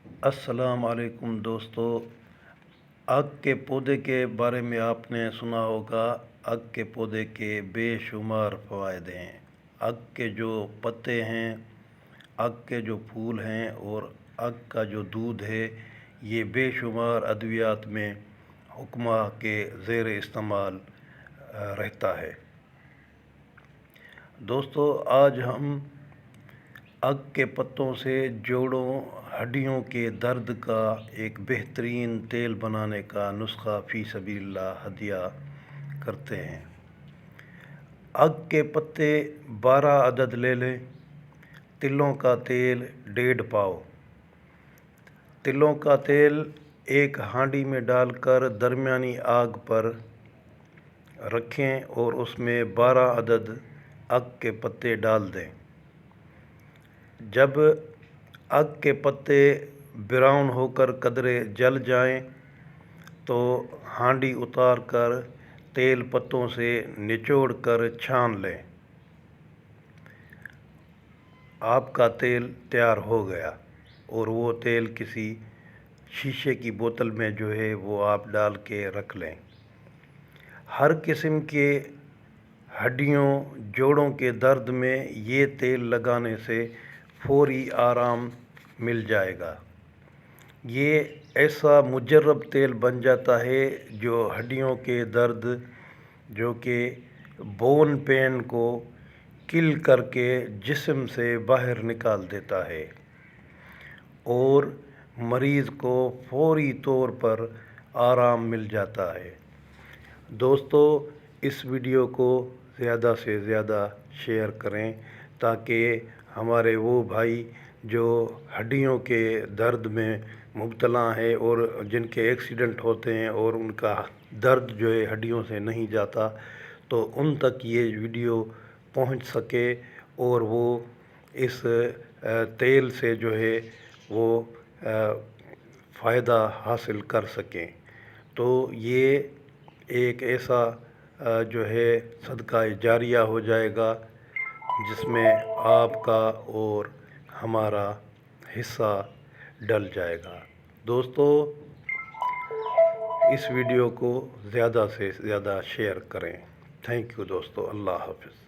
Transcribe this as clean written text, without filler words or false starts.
السلام علیکم دوستو، آگ کے پودے کے بارے میں آپ نے سنا ہوگا۔ آگ کے پودے کے بے شمار فوائد ہیں۔ آگ کے جو پتے ہیں، آگ کے جو پھول ہیں اور آگ کا جو دودھ ہے، یہ بے شمار ادویات میں حکمہ کے زیر استعمال رہتا ہے۔ دوستو، آج ہم آگ کے پتوں سے جوڑوں ہڈیوں کے درد کا ایک بہترین تیل بنانے کا نسخہ فی سبیل اللہ ہدیہ کرتے ہیں۔ آگ کے پتے 12 عدد لے لیں۔ تلوں کا تیل 1.5 پاؤ۔ تلوں کا تیل ایک ہانڈی میں ڈال کر درمیانی آگ پر رکھیں اور اس میں 12 عدد آگ کے پتے ڈال دیں۔ جب آگ کے پتے براؤن ہو کر قدرے جل جائیں تو ہانڈی اتار کر تیل پتوں سے نچوڑ کر چھان لیں۔ آپ کا تیل تیار ہو گیا اور وہ تیل کسی شیشے کی بوتل میں جو ہے وہ آپ ڈال کے رکھ لیں۔ ہر قسم کے ہڈیوں جوڑوں کے درد میں یہ تیل لگانے سے فوری آرام مل جائے گا۔ یہ ایسا مجرب تیل بن جاتا ہے جو ہڈیوں کے درد جو کہ بون پین کو کل کر کے جسم سے باہر نکال دیتا ہے اور مریض کو فوری طور پر آرام مل جاتا ہے۔ دوستو، اس ویڈیو کو زیادہ سے زیادہ شیئر کریں تاکہ ہمارے وہ بھائی جو ہڈیوں کے درد میں مبتلا ہیں اور جن کے ایکسیڈنٹ ہوتے ہیں اور ان کا درد جو ہے ہڈیوں سے نہیں جاتا، تو ان تک یہ ویڈیو پہنچ سکے اور وہ اس تیل سے جو ہے وہ فائدہ حاصل کر سکیں۔ تو یہ ایک ایسا جو ہے صدقہ جاریہ ہو جائے گا جس میں آپ کا اور ہمارا حصہ ڈل جائے گا۔ دوستو، اس ویڈیو کو زیادہ سے زیادہ شیئر کریں۔ تھینک یو دوستو، اللہ حافظ۔